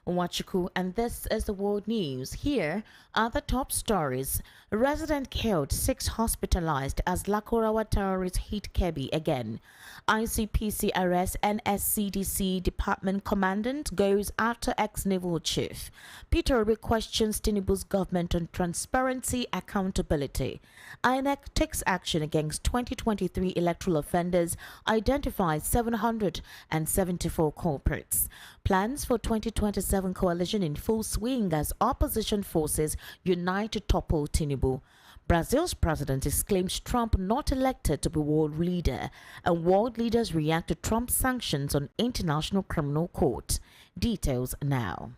Wachuku, and this is the world news. Here are the top stories. Resident killed, 6 hospitalized as Lakurawa terrorists hit Kebbi again. ICPC arrests NSCDC department commandant goes after ex-naval chief. Peter Obi questions Tinubu's government on transparency accountability. INEC takes action against 2023 electoral offenders, identifies 774 culprits. Plans for 2027 coalition in full swing as opposition forces unite to topple Tinubu. Brazil's president exclaims Trump not elected to be world leader, and world leaders react to Trump's sanctions on International Criminal Court. Details now.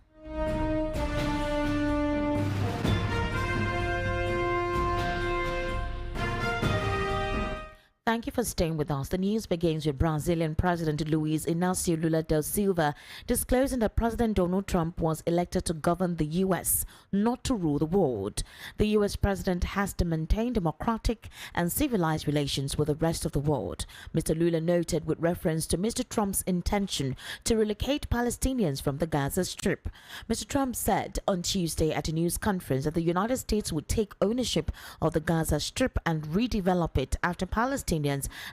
Thank you for staying with us. The news begins with Brazilian President Luiz Inácio Lula da Silva disclosing that President Donald Trump was elected to govern the U.S., not to rule the world. The U.S. president has to maintain democratic and civilized relations with the rest of the world. Mr. Lula noted with reference to Mr. Trump's intention to relocate Palestinians from the Gaza Strip. Mr. Trump said on Tuesday at a news conference that the United States would take ownership of the Gaza Strip and redevelop it after Palestinians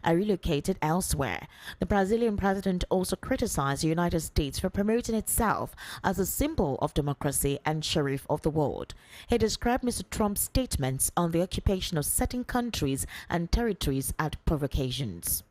are relocated elsewhere. The Brazilian president also criticized the United States for promoting itself as a symbol of democracy and sheriff of the world. He described Mr. Trump's statements on the occupation of certain countries and territories as provocations.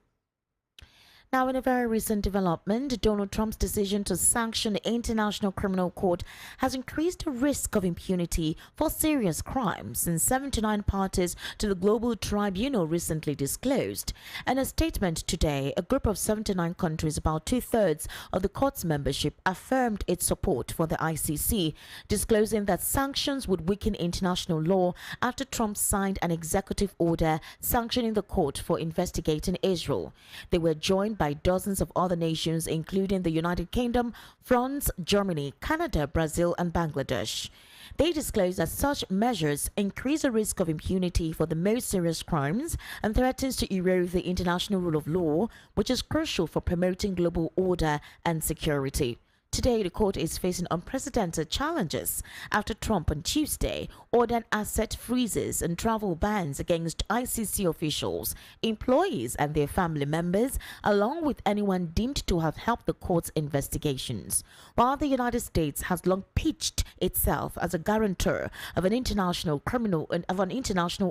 Now, in a very recent development, Donald Trump's decision to sanction the International Criminal Court has increased the risk of impunity for serious crimes, since 79 parties to the global tribunal recently disclosed. In a statement today, a group of 79 countries, about 2/3 of the court's membership, affirmed its support for the ICC, disclosing that sanctions would weaken international law after Trump signed an executive order sanctioning the court for investigating Israel. They were joined by dozens of other nations, including the United Kingdom, France, Germany, Canada, Brazil, and Bangladesh. They disclosed that such measures increase the risk of impunity for the most serious crimes and threatens to erode the international rule of law, which is crucial for promoting global order and security. Today, the court is facing unprecedented challenges after Trump on Tuesday ordered asset freezes and travel bans against ICC officials, employees, and their family members, along with anyone deemed to have helped the court's investigations. While the United States has long pitched itself as a guarantor of an international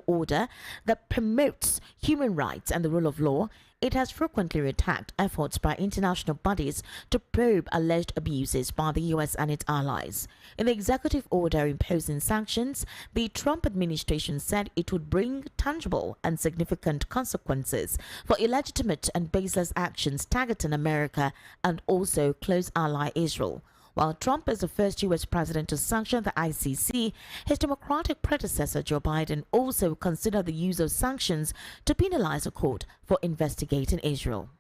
order that promotes human rights and the rule of law, it has frequently attacked efforts by international bodies to probe alleged abuses by the U.S. and its allies. In the executive order imposing sanctions, the Trump administration said it would bring tangible and significant consequences for illegitimate and baseless actions targeting America and also close ally Israel. While Trump is the first U.S. president to sanction the ICC, his Democratic predecessor Joe Biden also considered the use of sanctions to penalize the court for investigating Israel.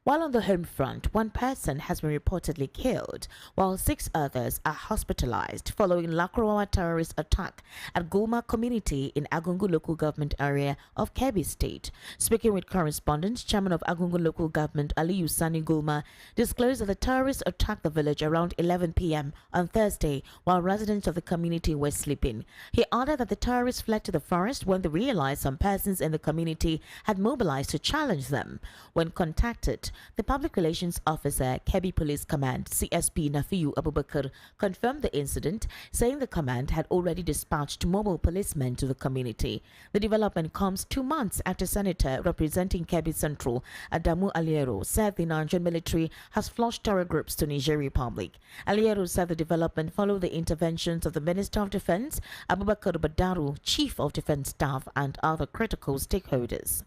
While on the home front, 1 person has been reportedly killed, while 6 others are hospitalized following Lakurawa terrorist attack at Gulma community in Agungu local government area of Kebbi State. Speaking with correspondent, Chairman of Agungu local government Aliyu Sani Gulma disclosed that the terrorists attacked the village around 11 p.m. on Thursday while residents of the community were sleeping. He added that the terrorists fled to the forest when they realized some persons in the community had mobilized to challenge them. When contacted, the Public Relations Officer, Kebbi Police Command, CSP Nafiu Abubakar, confirmed the incident, saying the command had already dispatched mobile policemen to the community. The development comes 2 months after Senator representing Kebbi Central, Adamu Aliero, said the Nigerian military has flushed terror groups to Niger Republic. Aliero said the development followed the interventions of the Minister of Defense, Abubakar Badaru, Chief of Defense Staff, and other critical stakeholders.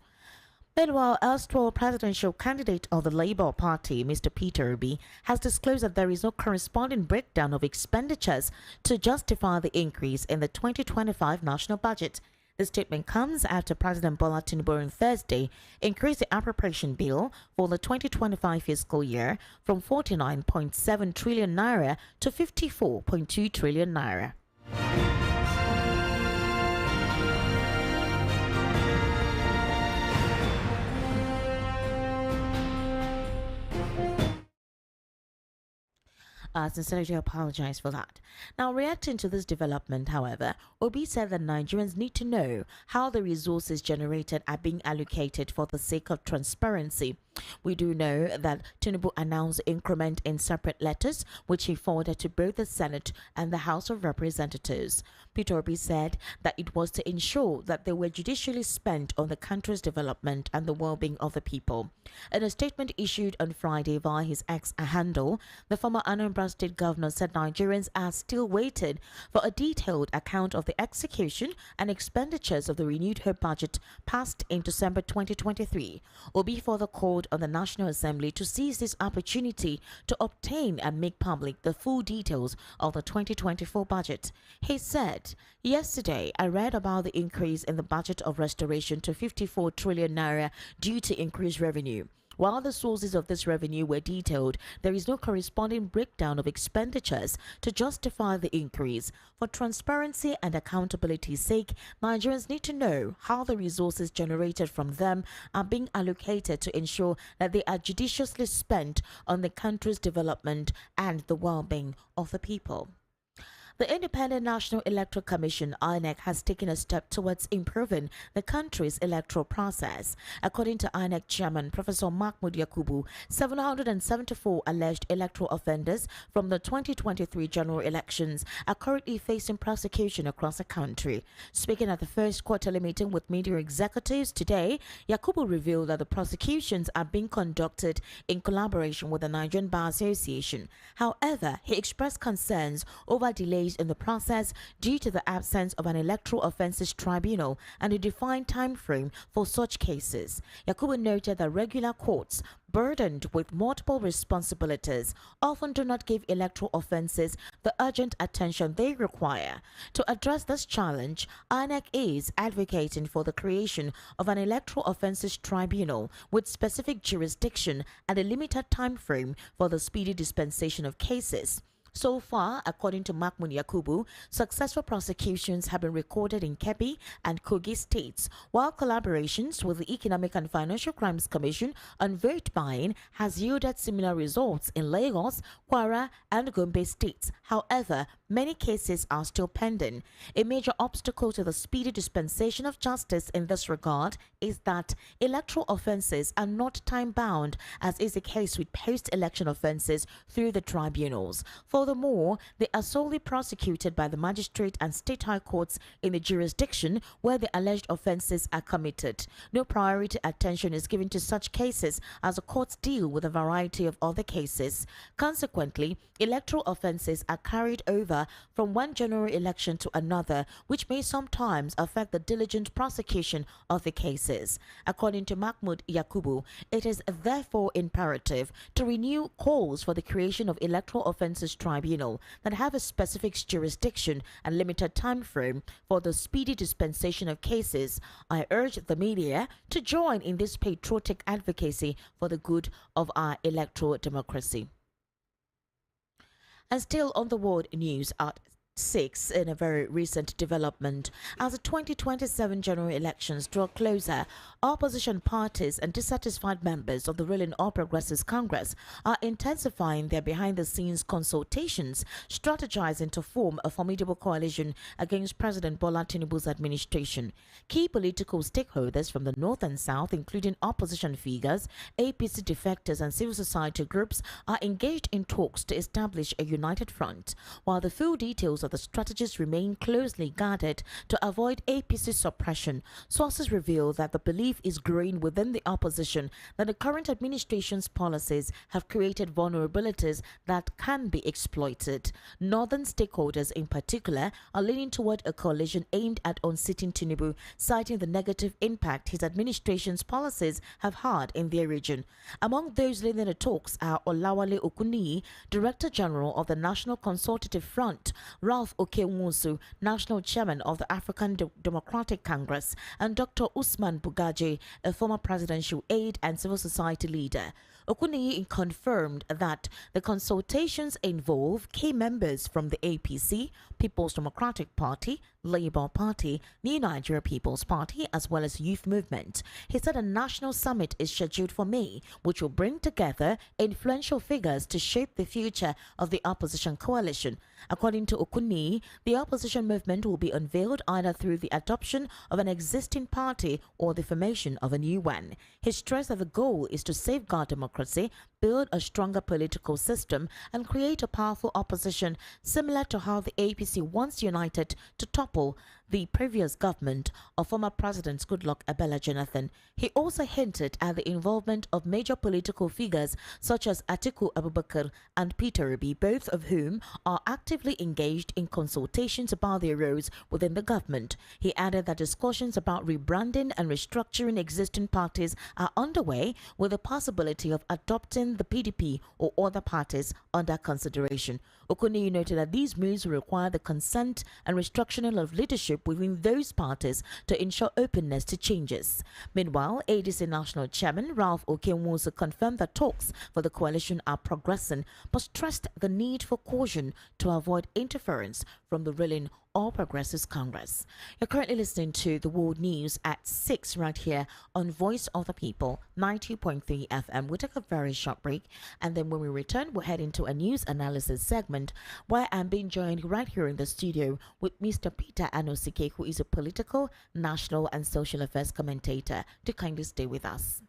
Meanwhile, erstwhile presidential candidate of the Labour Party, Mr. Peter Obi, has disclosed that there is no corresponding breakdown of expenditures to justify the increase in the 2025 national budget. The statement comes after President Bola Tinubu on Thursday increased the appropriation bill for the 2025 fiscal year from 49.7 trillion naira to 54.2 trillion naira. sincerely apologize for that. Now, reacting to this development, however, Obi said that Nigerians need to know how the resources generated are being allocated for the sake of transparency. We do know that Tinubu announced increment in separate letters, which he forwarded to both the Senate and the House of Representatives. Peter Obi said that it was to ensure that they were judicially spent on the country's development and the well-being of the people. In a statement issued on Friday via his X handle, the former Anambra State governor said Nigerians are still waiting for a detailed account of the execution and expenditures of the renewed Hope budget passed in December 2023. Obi further called on the National Assembly to seize this opportunity to obtain and make public the full details of the 2024 budget. He said, "Yesterday, I read about the increase in the budget of restoration to 54 trillion naira due to increased revenue. While the sources of this revenue were detailed, there is no corresponding breakdown of expenditures to justify the increase. For transparency and accountability's sake, Nigerians need to know how the resources generated from them are being allocated to ensure that they are judiciously spent on the country's development and the well-being of the people." The Independent National Electoral Commission (INEC) has taken a step towards improving the country's electoral process. According to INEC Chairman Professor Mahmood Yakubu, 774 alleged electoral offenders from the 2023 general elections are currently facing prosecution across the country. Speaking at the first quarterly meeting with media executives today, Yakubu revealed that the prosecutions are being conducted in collaboration with the Nigerian Bar Association. However, he expressed concerns over delays in the process due to the absence of an electoral offences tribunal and a defined time frame for such cases. Yakubu noted that regular courts burdened with multiple responsibilities often do not give electoral offences the urgent attention they require. To address this challenge, INEC is advocating for the creation of an electoral offences tribunal with specific jurisdiction and a limited time frame for the speedy dispensation of cases. So far, according to Mahmood Yakubu, successful prosecutions have been recorded in Kebbi and Kogi states, while collaborations with the Economic and Financial Crimes Commission on vote buying has yielded similar results in Lagos, Kwara, and Gombe states. However, many cases are still pending. A major obstacle to the speedy dispensation of justice in this regard is that electoral offences are not time-bound, as is the case with post-election offences through the tribunals. Furthermore, they are solely prosecuted by the magistrate and state high courts in the jurisdiction where the alleged offences are committed. No priority attention is given to such cases as the courts deal with a variety of other cases. Consequently, electoral offences are carried over from one general election to another, which may sometimes affect the diligent prosecution of the cases. According to Mahmood Yakubu, it is therefore imperative to renew calls for the creation of electoral offences tribunal that have a specific jurisdiction and limited time frame for the speedy dispensation of cases. I urge the media to join in this patriotic advocacy for the good of our electoral democracy. And still on the world news at 6 in a very recent development. As the 2027 general elections draw closer, opposition parties and dissatisfied members of the ruling All Progressives Congress are intensifying their behind-the-scenes consultations, strategizing to form a formidable coalition against President Bola Tinubu's administration. Key political stakeholders from the north and south, including opposition figures, APC defectors and civil society groups, are engaged in talks to establish a united front, while the full details of the strategies remain closely guarded to avoid APC suppression. Sources reveal that the belief is growing within the opposition that the current administration's policies have created vulnerabilities that can be exploited. Northern stakeholders in particular are leaning toward a coalition aimed at unseating Tinubu, citing the negative impact his administration's policies have had in their region. Among those leading the talks are Olawale Okuniyi, Director General of the National Consultative Front, Ralph Okewusu, National Chairman of the African Democratic Congress, and Dr. Usman Bugaji, a former presidential aide and civil society leader. Okuniyi confirmed that the consultations involve key members from the APC, People's Democratic Party, Labour Party, New Nigeria People's Party, as well as Youth Movement. He said a national summit is scheduled for May, which will bring together influential figures to shape the future of the opposition coalition. According to Okuniyi, the opposition movement will be unveiled either through the adoption of an existing party or the formation of a new one. He stressed that the goal is to safeguard democracy, build a stronger political system, and create a powerful opposition similar to how the APC once united to topple the previous government of former President Goodluck Ebele Jonathan. He also hinted at the involvement of major political figures such as Atiku Abubakar and Peter Obi, both of whom are actively engaged in consultations about their roles within the government. He added that discussions about rebranding and restructuring existing parties are underway, with the possibility of adopting the PDP or other parties under consideration. Okuniyi noted that these moves will require the consent and restructuring of leadership within those parties to ensure openness to changes. Meanwhile, ADC National Chairman Ralph Okenwusi confirmed that talks for the coalition are progressing, but stressed the need for caution to avoid interference from the ruling All Progressives Congress. You're currently listening to the World News at 6 right here on Voice of the People, 90.3 FM. We'll take a very short break, and then when we return, we'll head into a news analysis segment where I'm being joined right here in the studio with Mr. Peter Anosike, who is a political, national, and social affairs commentator. To kindly stay with us.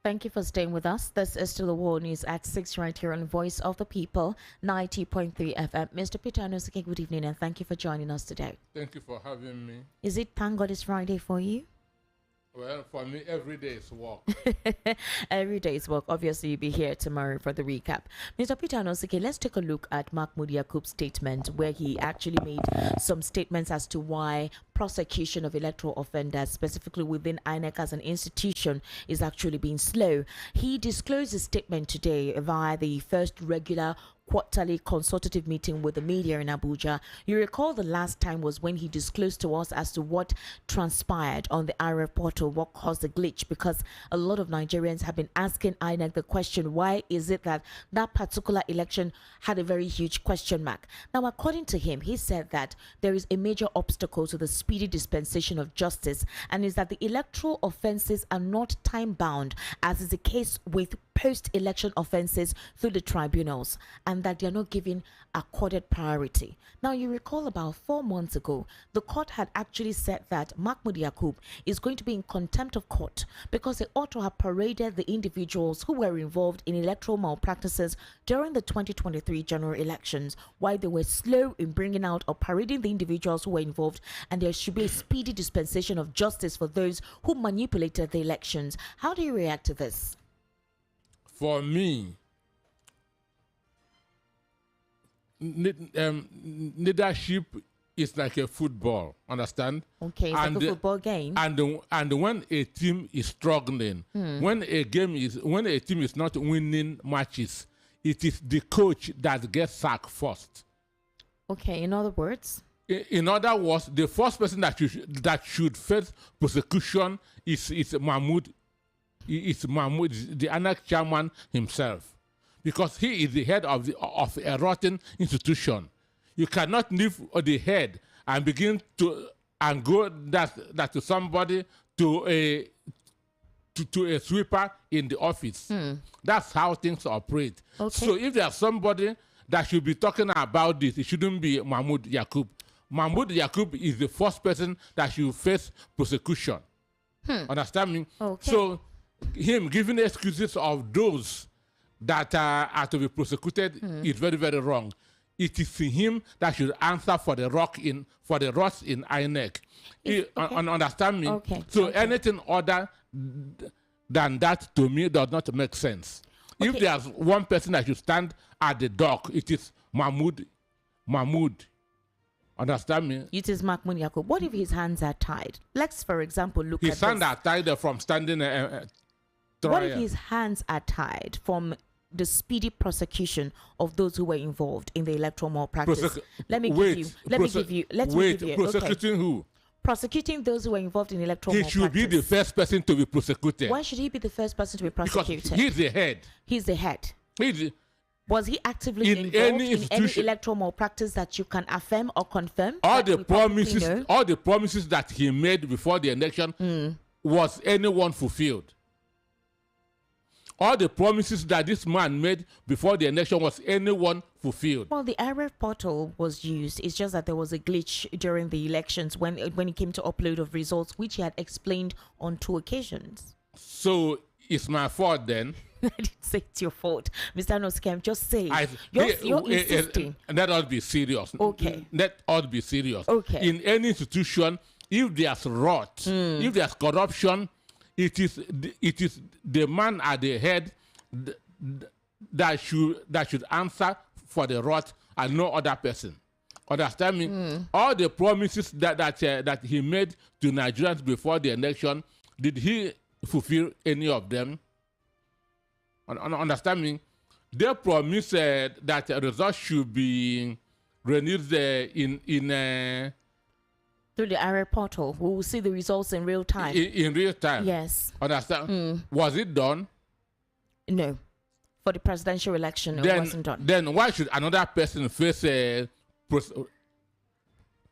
Thank you for staying with us. This is still the World News at 6 right here on Voice of the People, 90.3 FM. Mr. Peter Anosike, good evening, and thank you for joining us today. Thank you for having me. Is it Thank God It's Friday for you? Well, for me, every day is work. Every day is work. Obviously, you'll be here tomorrow for the recap. Mr. Peter Anosike, let's take a look at Mahmood Yakub's statement, where he actually made some statements as to why prosecution of electoral offenders, specifically within INEC as an institution, is actually being slow. He disclosed his statement today via the first regular quarterly consultative meeting with the media in Abuja. You recall the last time was when he disclosed to us as to what transpired on the IRF portal, what caused the glitch, because a lot of Nigerians have been asking INEC the question, why is it that that particular election had a very huge question mark? Now, according to him, he said that there is a major obstacle to the speedy dispensation of justice, and is that the electoral offenses are not time-bound, as is the case with post-election offenses through the tribunals, and that they are not given accorded priority. Now, you recall about 4 months ago, the court had actually said that Mahmood Yakub is going to be in contempt of court because they ought to have paraded the individuals who were involved in electoral malpractices during the 2023 general elections, while they were slow in bringing out or parading the individuals who were involved, and there should be a speedy dispensation of justice for those who manipulated the elections. How do you react to this? For me, leadership is like a football, understand? Okay, it's like a football game. And when a team is struggling, when a team is not winning matches, it is the coach that gets sacked first. Okay, in other words? In other words, the first person that should face prosecution is Mahmood. It's Mahmood, the INEC chairman himself, because he is the head of a rotten institution. You cannot leave the head and begin to go that to somebody to a sweeper in the office. That's how things operate. Okay. So if there's somebody that should be talking about this, it shouldn't be Mahmood Yakub. Mahmood Yakub is the first person that should face prosecution. Understand me? Okay. So him giving excuses of those that are to be prosecuted is very, very wrong. It is him that should answer for the rot in INEC. Understand me? Okay. So anything other than that to me does not make sense. Okay. If there's one person that should stand at the dock, it is Mahmood. Understand me? It is Mahmood Yakubu. What if his hands are tied? Let's, for example, look at his hands are tied from standing. What if his hands are tied from the speedy prosecution of those who were involved in the electoral malpractice? Let me give you. Prosecuting who? Prosecuting those who were involved in electoral malpractice. He should be the first person to be prosecuted. Why should he be the first person to be prosecuted? Because he's the head. He's the head. He's Was he actively involved in any electoral malpractice that you can affirm or confirm? All the promises that he made before the election, was anyone fulfilled? All the promises that this man made before the election, was anyone fulfilled? Well, the IRF portal was used. It's just that there was a glitch during the elections when it came to upload of results, which he had explained on 2 occasions. So it's my fault then? I didn't say it's your fault, Mr. Noskem. Just say you're insisting. Let us be serious. Okay. Let us be serious. Okay. In any institution, if there's rot, if there's corruption, it is the man at the head that should answer for the rot and no other person. Understand me? All the promises that he made to Nigerians before the election, did he fulfill any of them? Understand me? They promised that results should be released through the IRF portal. We will see the results in real time. In real time. Yes. Understand? Was it done? No. For the presidential election, it wasn't done. Then why should another person face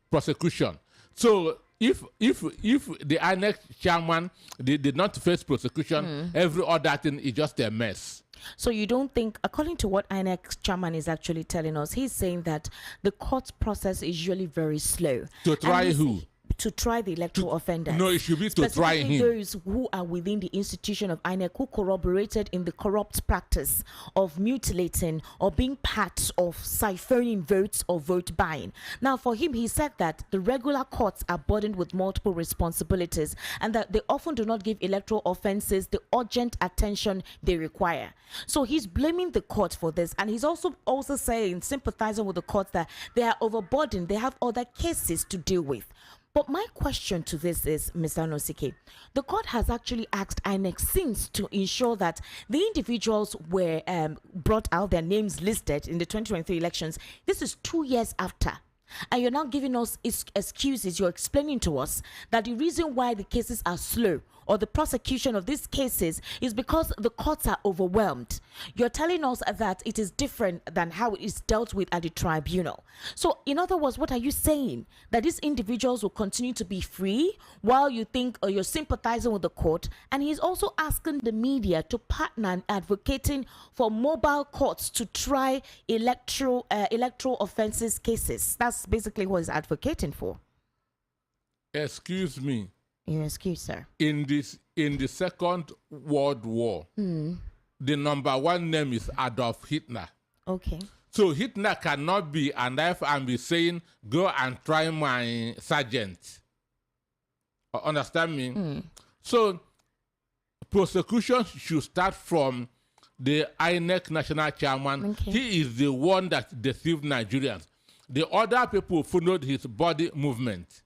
prosecution? So if the INEC chairman did not face prosecution, every other thing is just a mess. So you don't think, according to what INEC chairman is actually telling us, he's saying that the court process is usually very slow. To try who? To try the electoral offenders. No, it should be to try him. Those who are within the institution of INEC who corroborated in the corrupt practice of mutilating or being part of siphoning votes or vote buying. Now, for him, he said that the regular courts are burdened with multiple responsibilities and that they often do not give electoral offenses the urgent attention they require. So he's blaming the court for this, and he's also saying, sympathizing with the courts, that they are overburdened. They have other cases to deal with. But my question to this is, Mr. Nosike, the court has actually asked INEC since to ensure that the individuals were brought out, their names listed in the 2023 elections. This is 2 years after. And you're now giving us excuses. You're explaining to us that the reason why the cases are slow or the prosecution of these cases is because the courts are overwhelmed. You're telling us that it is different than how it is dealt with at the tribunal. So in other words, what are you saying? That these individuals will continue to be free while you think, or you're sympathizing with the court? And he's also asking the media to partner and advocating for mobile courts to try electoral offenses cases. That's basically what he's advocating for. Excuse me. Your excuse, sir. In the Second World War, the #1 name is Adolf Hitler. Okay. So Hitler cannot be alive and be saying, "Go and try my sergeant." Understand me? So prosecution should start from the INEC national chairman. Okay. He is the one that deceived Nigerians. The other people followed his body movement.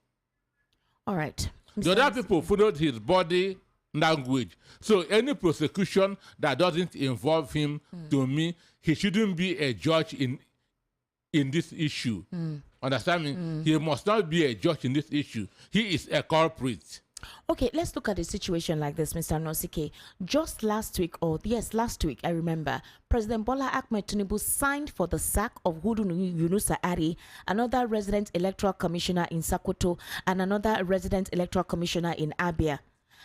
All right. The other people followed his body language. So any prosecution that doesn't involve him, to me, he shouldn't be a judge in this issue. Understand me? He must not be a judge in this issue. He is a culprit. Okay, let's look at a situation like this, Mr. Nosike. Just last week, I remember, President Bola Ahmed Tinubu signed for the sack of Hudu Yunusa Ari, another resident electoral commissioner in Sokoto, and another resident electoral commissioner in Abia.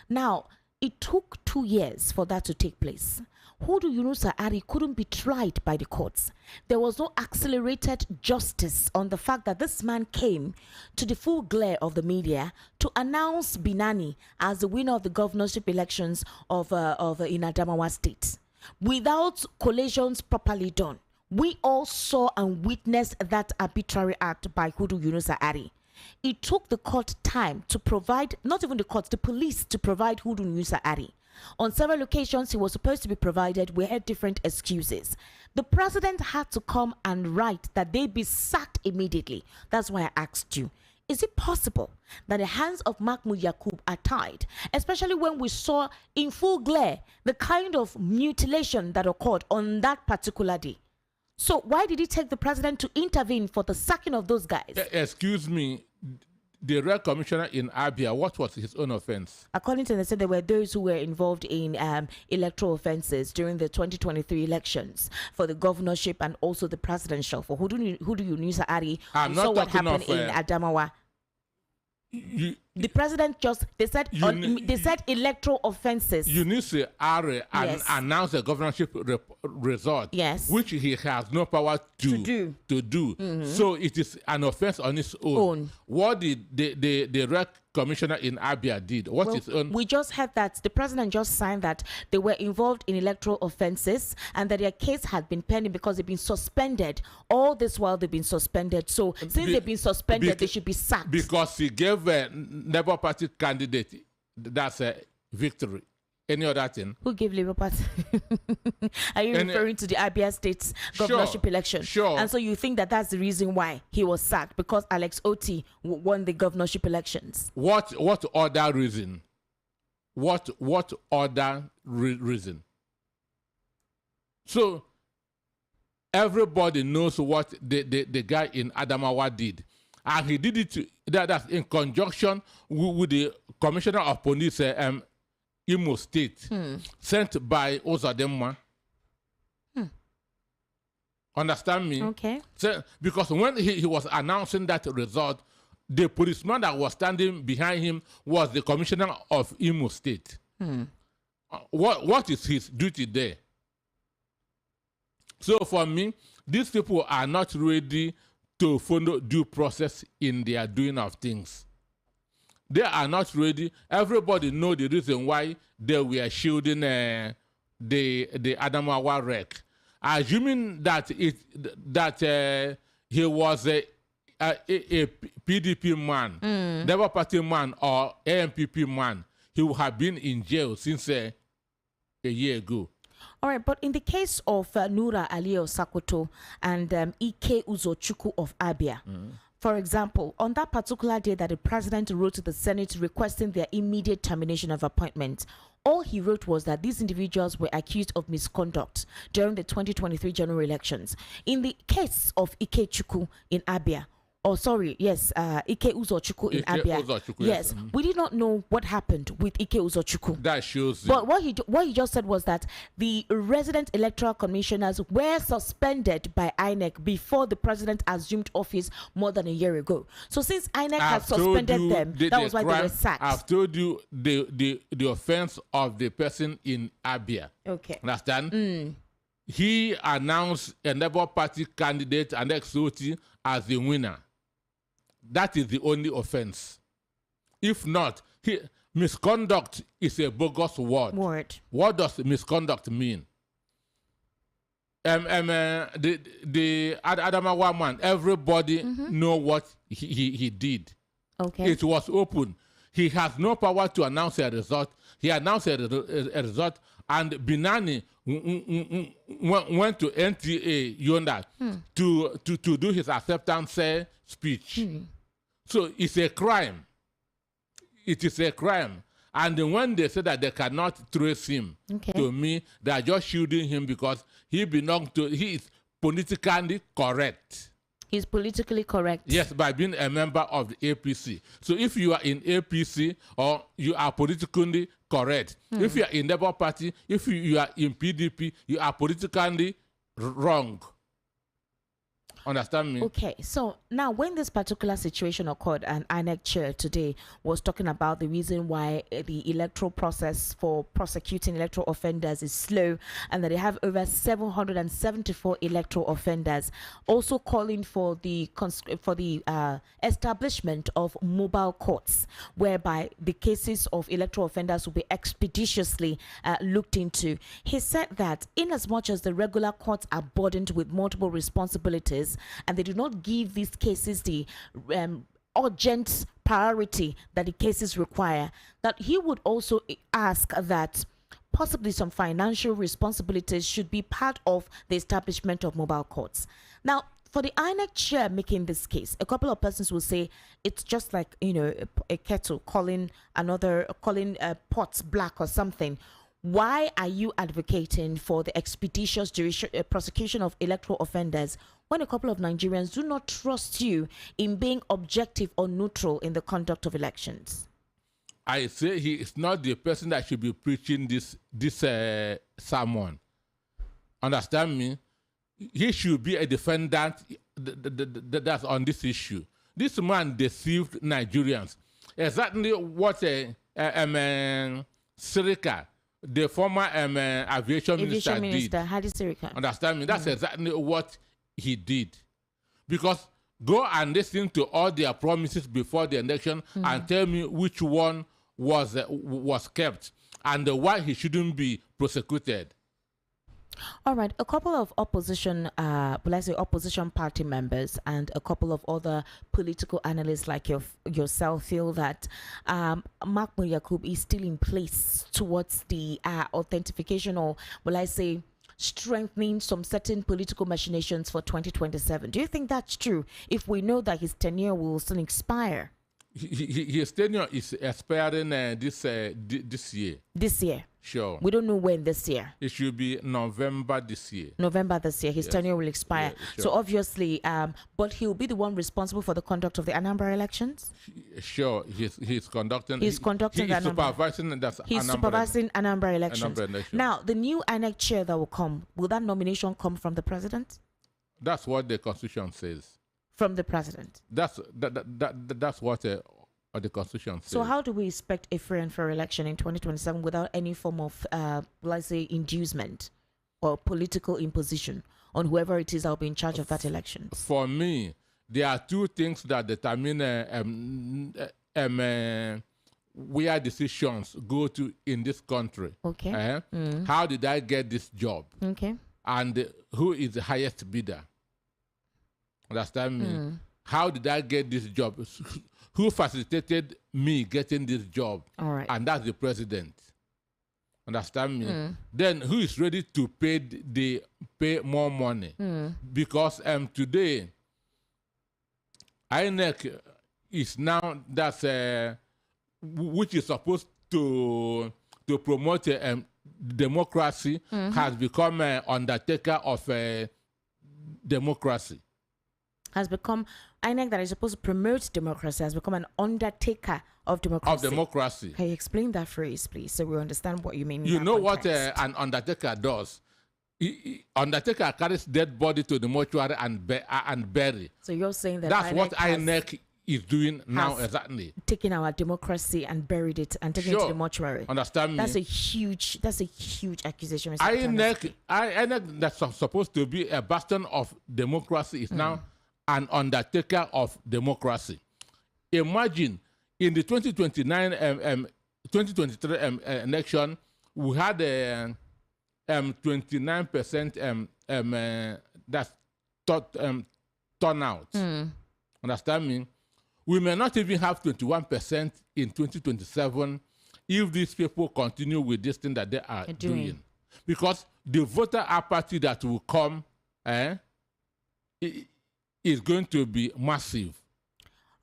Now, it took 2 years for that to take place. Hudu Yunusa Ari couldn't be tried by the courts. There was no accelerated justice on the fact that this man came to the full glare of the media to announce Binani as the winner of the governorship elections of in Adamawa State. without collations properly done. We all saw and witnessed that arbitrary act by Hudu Yunusa Ari. It took the court time to provide, not even the court, the police to provide Hudu Yunusa Ari. On several occasions, he was supposed to be provided. We had different excuses. The president had to come and write that they be sacked immediately. That's why I asked you. Is it possible that the hands of Mahmood Yakubu are tied, especially when we saw in full glare the kind of mutilation that occurred on that particular day? So why did it take the president to intervene for the sacking of those guys? Excuse me, the Red Commissioner in Abia, what was his own offense? According to them, said there were those who were involved in electoral offenses during the 2023 elections for the governorship and also the presidential. For Hudu Yunusa Ari, we saw what happened in Adamawa. The president just, they said electoral offenses. Yunusa Ari announced a governorship result, yes, which he has no power to do. Mm-hmm. So it is an offense on its own. What did the Red Commissioner in Abia did? What's his own? We just heard that the president just signed that they were involved in electoral offenses and that their case had been pending because they've been suspended. All this while they've been suspended. So since they've been suspended, they should be sacked. Because he gave a Labour Party candidate, that's a victory. Any other thing? Who gave Labour Party? Are you referring to the Abia State's governorship election? Sure. And so you think that that's the reason why he was sacked, because Alex Oti won the governorship elections? What other reason? What other reason? So everybody knows what the guy in Adamawa did. And he did it that's in conjunction with the Commissioner of Police Imo State, sent by Ozademma. Understand me? Okay. So, because when he was announcing that result, the policeman that was standing behind him was the Commissioner of Imo State. What is his duty there? So for me, these people are not ready to follow due process in their doing of things. They are not ready. Everybody know the reason why they were shielding the Adamawa wreck. Assuming that he was a PDP man, Labour Party man, or AMPP man, he would have been in jail since a year ago. All right, but in the case of Nura Alio Sakoto and Ike Uzochukwu of Abia, for example, on that particular day that the president wrote to the Senate requesting their immediate termination of appointment, all he wrote was that these individuals were accused of misconduct during the 2023 general elections. In the case of Ike Chukwu in Abia, Ike Uzochukwu in Abia. Yes, we did not know what happened with Ike Uzochukwu. That shows. But what he just said was that the resident electoral commissioners were suspended by INEC before the president assumed office more than a year ago. So since INEC had suspended them, that was why they were sacked. I've told you the offense of the person in Abia. Okay. Understand? He announced a Labour Party candidate and ex-OT as the winner. That is the only offense. If not, misconduct is a bogus word. What does misconduct mean? The Adamawa man, everybody know what he did. Okay. It was open. He has no power to announce a result. He announced a result, and Binani went to NTA yonder to do his acceptance speech. So it's a crime. It is a crime. And when they say that they cannot trace him, to me, they are just shielding him because he is politically correct. He's politically correct. Yes, by being a member of the APC. So if you are in APC or you are politically correct, if you are in Labour Party, if you are in PDP, you are politically wrong. Understand me? Okay, so now when this particular situation occurred, and INEC chair today was talking about the reason why the electoral process for prosecuting electoral offenders is slow, and that they have over 774 electoral offenders, also calling for the establishment of mobile courts, whereby the cases of electoral offenders will be expeditiously looked into. He said that in as much as the regular courts are burdened with multiple responsibilities, and they do not give these cases the urgent priority that the cases require, that he would also ask that possibly some financial responsibilities should be part of the establishment of mobile courts. Now, for the INEC chair making this case, a couple of persons will say it's just like, a kettle calling pots black or something. Why are you advocating for the expeditious prosecution of electoral offenders when a couple of Nigerians do not trust you in being objective or neutral in the conduct of elections? I say he is not the person that should be preaching this sermon. Understand me? He should be a defendant that's on this issue. This man deceived Nigerians. Exactly what Sirika, the former aviation minister did. Hadi Sirika. Understand me? That's exactly what he did. Because go and listen to all their promises before the election and tell me which one was kept and why he shouldn't be prosecuted. All right, a couple of opposition party members and a couple of other political analysts like yourself feel that Mahmood Yakubu is still in place towards the authentication, or strengthening some certain political machinations for 2027. Do you think that's true, if we know that his tenure will soon expire? His tenure is expiring this year. This year? Sure. We don't know when this year. It should be November this year. November this year. His tenure will expire. Yeah, sure. So obviously, but he'll be the one responsible for the conduct of the Anambra elections? Sure. He's conducting. He's conducting the supervising. He's supervising Anambra elections. Anambra elections. Now, the new INEC chair that will come, will that nomination come from the president? That's what the Constitution says. From the president? That's what the Constitution says. So how do we expect a free and fair election in 2027 without any form of, inducement or political imposition on whoever it is that will be in charge of that election? For me, there are two things that determine where decisions go to in this country. Okay. How did I get this job? Okay. And who is the highest bidder? Understand me? How did I get this job? Who facilitated me getting this job? All right. And that's the president. Understand me? Then who is ready to pay more money? Because today, INEC is now, which is supposed to promote democracy, has become an undertaker of democracy. Has become, INEC that is supposed to promote democracy has become an undertaker of democracy. Can you explain that phrase, please, so we understand what you mean? You know what an undertaker does? Undertaker carries dead body to the mortuary and bury. So you're saying that that's what INEC is doing now, exactly. Taking our democracy and buried it and taking it to the mortuary. Understand me? That's a huge accusation. INEC that's supposed to be a bastion of democracy is now an undertaker of democracy. Imagine in the 2023 election, we had 29% turnout. Understand me? We may not even have 21% in 2027 if these people continue with this thing that they are doing. Because the voter apathy that will come is going to be massive.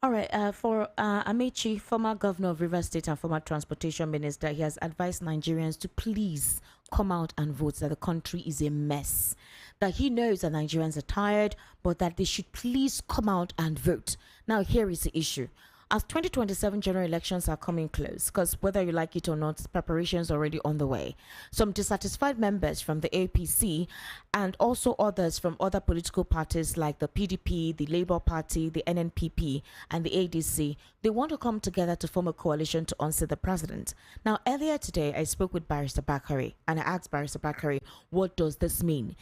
All right. For Amechi, former governor of Rivers State and former transportation minister, he has advised Nigerians to please come out and vote, that the country is a mess. That he knows that Nigerians are tired, but that they should please come out and vote. Now, here is the issue. as 2027 general elections are coming close, because whether you like it or not, preparations are already on the way. Some dissatisfied members from the APC and also others from other political parties like the PDP, the Labour Party, the NNPP, and the ADC, they want to come together to form a coalition to unseat the president. Now, earlier today, I spoke with Barrister Bakari, and I asked Barrister Bakari, what does this mean?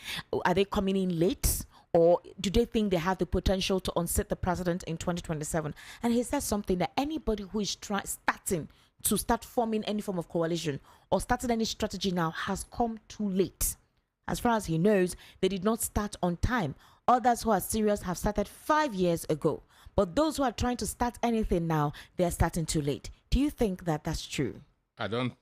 Are they coming in late? Or do they think they have the potential to unseat the president in 2027? And he said something that anybody who is starting to start forming any form of coalition or starting any strategy now has come too late. As far as he knows, they did not start on time. Others who are serious have started 5 years ago. But those who are trying to start anything now, they are starting too late. Do you think that that's true? I don't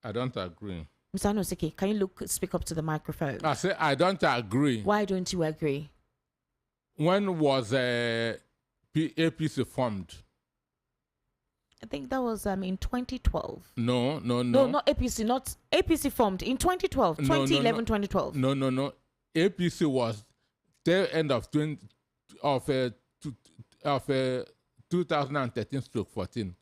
agree. Mr. Anosike, can you speak up to the microphone? I say I don't agree. Why don't you agree? When was APC formed? I think that was in 2012. No, not APC, not APC formed in 2012, 2011, 2012. No. APC was the end of 2013/14.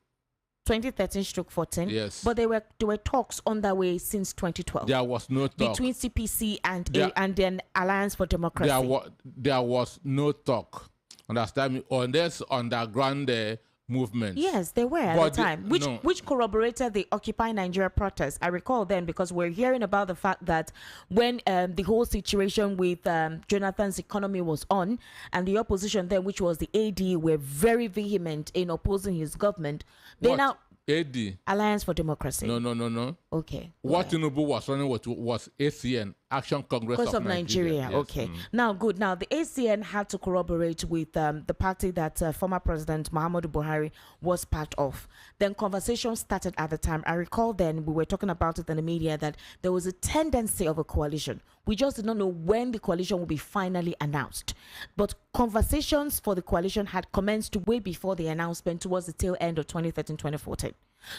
2013/14. Yes. But there were talks on that way since 2012. There was no talk between CPC and then Alliance for Democracy. There was no talk. Understand me? On this underground movement. Yes, they were at the time, which corroborated the Occupy Nigeria protest. I recall then because we're hearing about the fact that when the whole situation with Jonathan's economy was on, and the opposition then, which was the AD, were very vehement in opposing his government. AD? Alliance for Democracy. No. Okay. What Tinubu was running was ACN, Action Congress of Nigeria. Yes. Okay. Now, good. Now, the ACN had to corroborate with the party that former President Muhammadu Buhari was part of. Then conversations started at the time. I recall then we were talking about it in the media that there was a tendency of a coalition. We just did not know when the coalition would be finally announced. But conversations for the coalition had commenced way before the announcement towards the tail end of 2013-2014.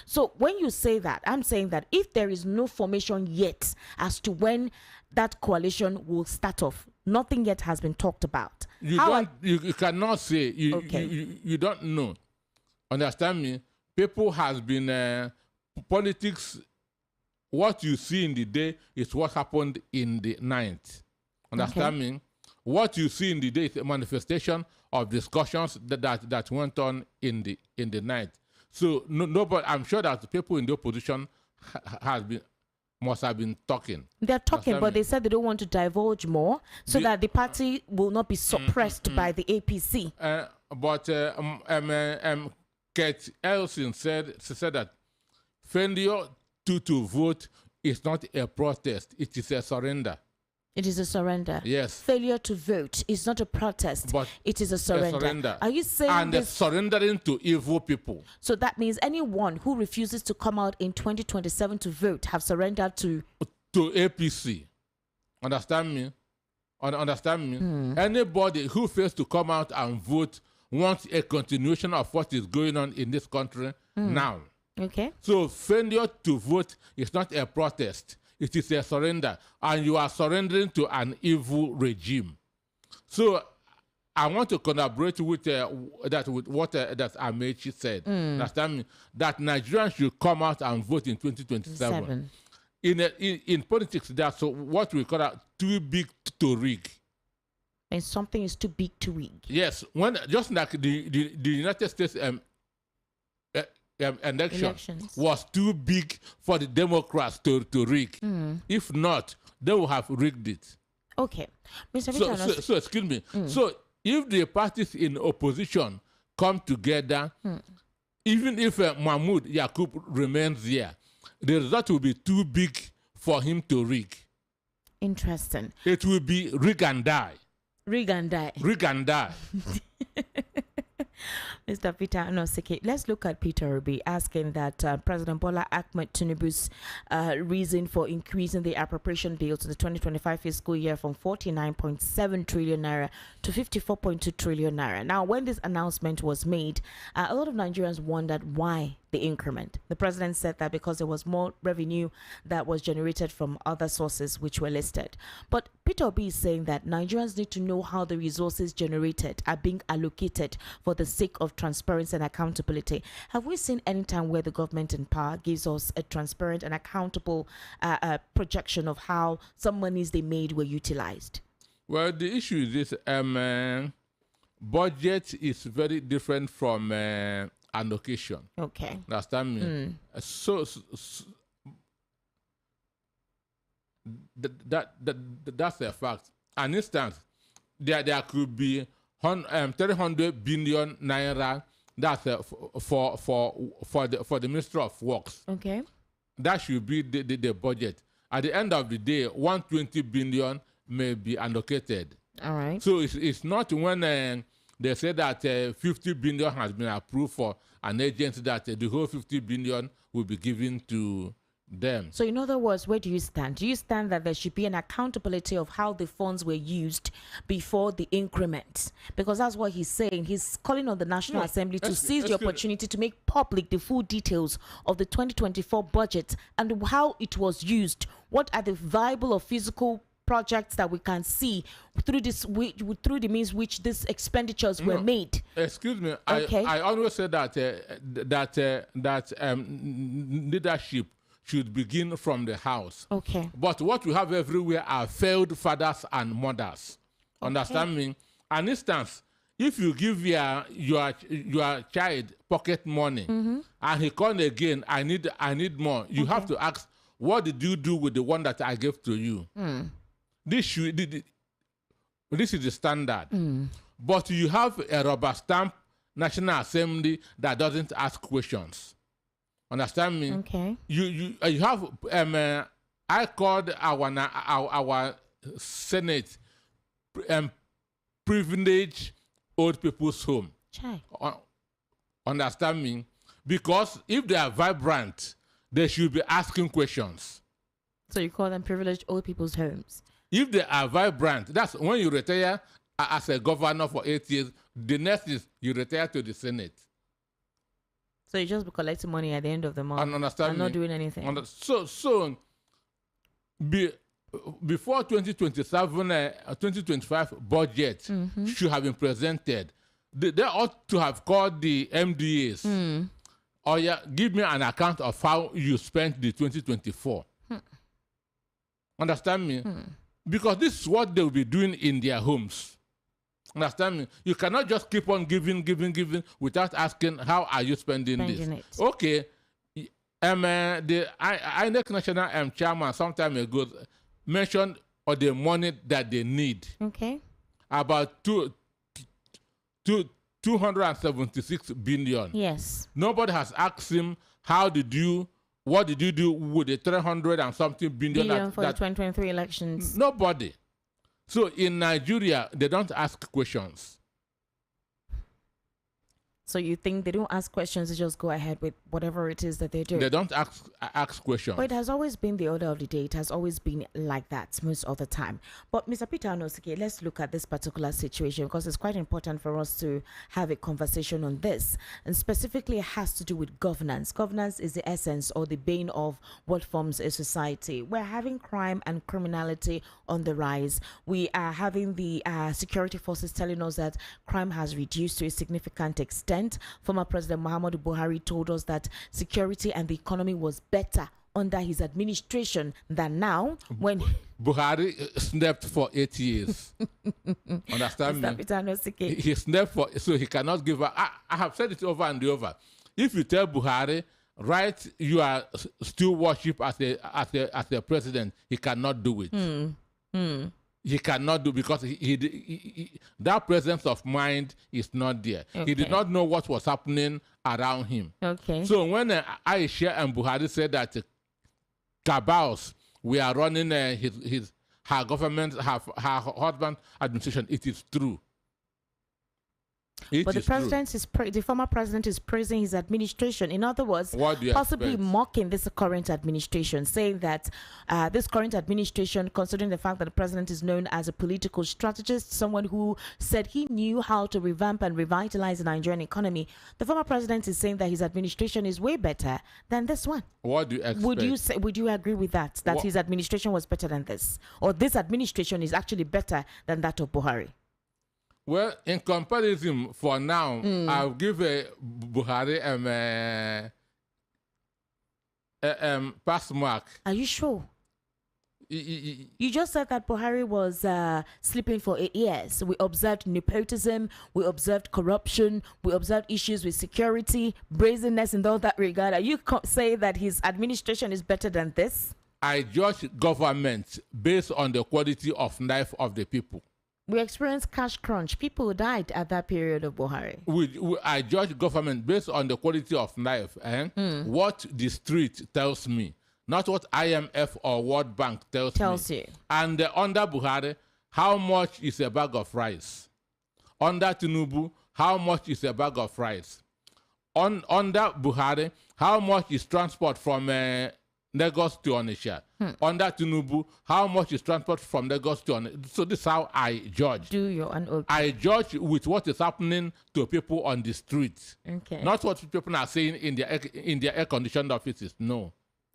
So when you say that, I'm saying that if there is no formation yet as to when that coalition will start off, nothing yet has been talked about. You cannot say. You don't know. Understand me? People has been politics. What you see in the day is what happened in the night. Understand me? What you see in the day is a manifestation of discussions that went on in the night. So but I'm sure that the people in the opposition must have been talking. They're talking, but they said they don't want to divulge more so that the party will not be suppressed by the APC. Kate Elson said that failure to vote is not a protest; it is a surrender. It is a surrender. Yes. Failure to vote is not a protest, but it is a surrender. Are you saying and surrendering to evil people? So that means anyone who refuses to come out in 2027 to vote have surrendered to APC. Understand me? Understand me? Anybody who fails to come out and vote wants a continuation of what is going on in this country now. Okay. So failure to vote is not a protest. It is a surrender, and you are surrendering to an evil regime. So I want to collaborate with what that Amechi said. Understand me? That Nigerians should come out and vote in 2027. In politics, that's what we call too big to rig. And something is too big to rig. Yes, just like the United States elections was too big for the Democrats to rig. If not, they would have rigged it. Okay. Mr. So excuse me. So if the parties in opposition come together, even if Mahmood Yakubu remains there, the result will be too big for him to rig. Interesting. It will be rig and die. Rig and die. Rig and die. Mr. Peter Anosike, let's look at Peter Obi asking that President Bola Ahmed Tinubu's reason for increasing the appropriation bill to the 2025 fiscal year from 49.7 trillion naira to 54.2 trillion naira. Now, when this announcement was made, a lot of Nigerians wondered why the increment. The president said that because there was more revenue that was generated from other sources which were listed. But Peter Obi is saying that Nigerians need to know how the resources generated are being allocated for the sake of transparency and accountability. Have we seen any time where the government in power gives us a transparent and accountable projection of how some monies they made were utilized? Well, the issue is this: budget is very different from allocation. Okay. Understand me? So that's a fact. An instance, there could be 300 billion naira. That's for the Ministry of Works. Okay. That should be the budget. At the end of the day, 120 billion may be allocated. All right. So it's not when they say that 50 billion has been approved for an agency that the whole 50 billion will be given to them. So in other words, where do you stand? Do you stand that there should be an accountability of how the funds were used before the increment? Because that's what he's saying. He's calling on the National Assembly to seize the opportunity to make public the full details of the 2024 budget and how it was used. What are the viable or physical projects that we can see through through the means which these expenditures were made? Excuse me. Okay. I always say that leadership should begin from the house. Okay. But what we have everywhere are failed fathers and mothers. Okay. Understand me? An instance, if you give your child pocket money and he comes again, I need more. You have to ask, what did you do with the one that I gave to you? This is the standard. But you have a rubber stamp National Assembly that doesn't ask questions. Understand me? Okay. You have I called our Senate privileged old people's home. Chai. Understand me? Because if they are vibrant, they should be asking questions. So you call them privileged old people's homes? If they are vibrant, that's when you retire as a governor for 8 years. The next is you retire to the Senate. So you just be collecting money at the end of the month and not doing anything. Before 2027, 2025 budget should have been presented. They ought to have called the MDAs. Or give me an account of how you spent the 2024. Understand me? Because this is what they will be doing in their homes. Understand me? You cannot just keep on giving without asking, how are you spending this? Okay. The INEC National Chairman some time ago mentioned the money that they need. Okay. About 276 billion. Yes. Nobody has asked him, what did you do with the 300 and something billion for the 2023 elections? Nobody. So in Nigeria, they don't ask questions. So you think they don't ask questions, they just go ahead with whatever it is that they do? They don't ask questions. But it has always been the order of the day. It has always been like that most of the time. But Mr. Peter Anosike, let's look at this particular situation because it's quite important for us to have a conversation on this. And specifically, it has to do with governance. Governance is the essence or the bane of what forms a society. We're having crime and criminality on the rise. We are having the security forces telling us that crime has reduced to a significant extent. Former President Muhammadu Buhari told us that security and the economy was better under his administration than now when Buhari slept for 8 years. Understand me? He slept so he cannot give up. I have said it over and over. If you tell Buhari, right, you are still worship as a president, he cannot do it. He cannot do because that presence of mind is not there. Okay. He did not know what was happening around him. Okay. So when Aisha and Buhari said that cabals we are running her government, her husband administration, it is true. But the president is the former president is praising his administration. In other words, possibly mocking this current administration, saying that this current administration, considering the fact that the president is known as a political strategist, someone who said he knew how to revamp and revitalize the Nigerian economy, the former president is saying that his administration is way better than this one. What do you expect? Would you agree with that? That his administration was better than this, or this administration is actually better than that of Buhari? Well, in comparison, for now, I'll give Buhari pass mark. Are you sure? You just said that Buhari was sleeping for 8 years. We observed nepotism, we observed corruption, we observed issues with security, brazenness in all that regard. Are you saying that his administration is better than this? I judge government based on the quality of life of the people. We experienced cash crunch. People died at that period of Buhari. I judge government based on the quality of life. What the street tells me, not what IMF or World Bank tells me. You. And under Buhari, how much is a bag of rice? Under Tinubu, how much is a bag of rice? Under Buhari, how much is transport from Lagos to Onitsha? Under Tinubu, how much is transport from Lagos to Onitsha? So this is how I judge. I judge with what is happening to people on the streets. Okay. Not what people are saying in their air-conditioned offices. No.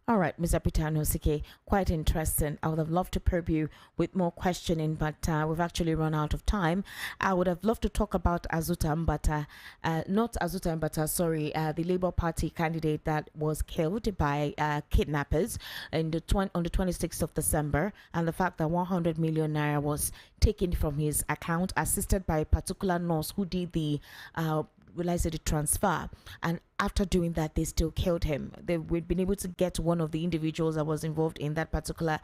All right, Mr. Peter Anosike, quite interesting. I would have loved to probe you with more questioning, but we've actually run out of time. I would have loved to talk about Azuta Mbata, not Azuta Mbata, sorry, the Labour Party candidate that was killed by kidnappers on the 26th of December, and the fact that 100 million naira was taken from his account, assisted by a particular nurse who did the the transfer, and after doing that they still killed him. We've been able to get one of the individuals that was involved in that particular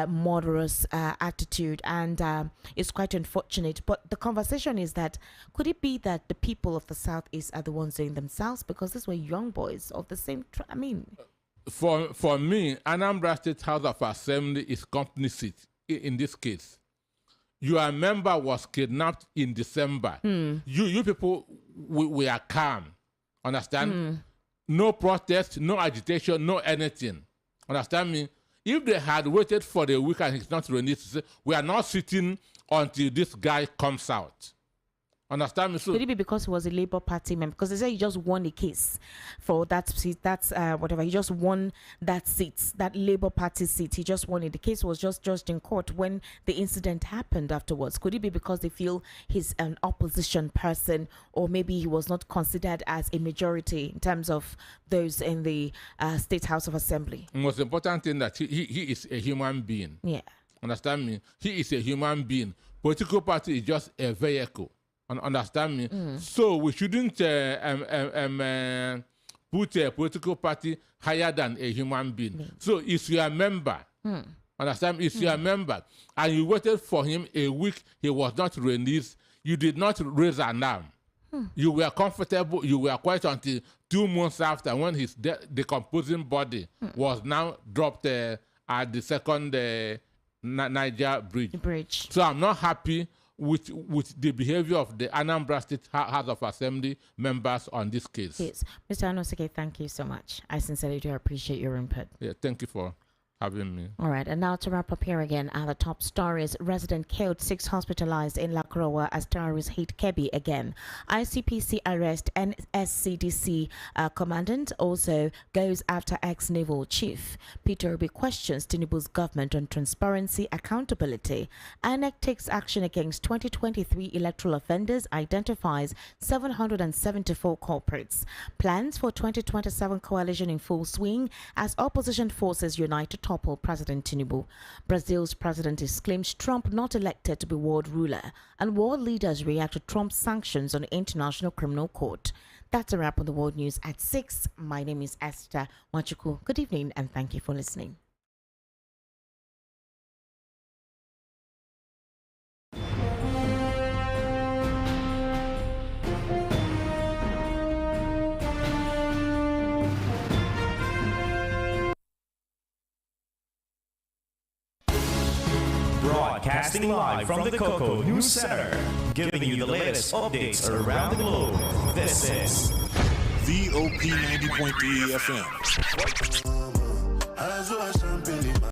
murderous attitude, and it's quite unfortunate. But the conversation is that could it be that the people of the Southeast are the ones doing themselves, because these were young boys of the same for me, Anambra State House of Assembly is complicit in this case. Your member was kidnapped in December. You people, we are calm. Understand? No protest, no agitation, no anything. Understand me? If they had waited for the week and he's not released, we are not sitting until this guy comes out. Understand me? So could it be because he was a Labour Party member? Because they say he just won a case for that seat. That's whatever. He just won that seat, that Labour Party seat. He just won it. The case was just judged in court when the incident happened afterwards. Could it be because they feel he's an opposition person, or maybe he was not considered as a majority in terms of those in the State House of Assembly? The most important thing that he is a human being. Yeah. Understand me? He is a human being. Political party is just a vehicle. Understand me? So we shouldn't put a political party higher than a human being. So if you are a member, understand me? If you are a member and you waited for him a week, he was not released, you did not raise an arm. You were comfortable, you were quiet until 2 months after, when his decomposing body was now dropped at the second Niger bridge. So I'm not happy with the behavior of the Anambra State House of Assembly members on this case. Yes. Mr. Anosike, thank you so much. I sincerely do appreciate your input. Yeah, thank you for having me. All right, and now to wrap up here again are the top stories. Resident killed, 6 hospitalized in Lakrowa as terrorists hit Kebbi again. ICPC arrest NSCDC commandant also goes after ex-naval chief. Peter Obi questions Tinubu's government on transparency, accountability. INEC takes action against 2023 electoral offenders, identifies 774 culprits. Plans for 2027 coalition in full swing as opposition forces unite to topple President Tinubu. Brazil's president claims Trump not elected to be world ruler, and world leaders react to Trump's sanctions on the International Criminal Court. That's a wrap on the world news at 6. My name is Esther Wachuku. Good evening and thank you for listening. Broadcasting live from the Coco News Center, giving you the latest updates around the globe. This is VOP 90.3 FM.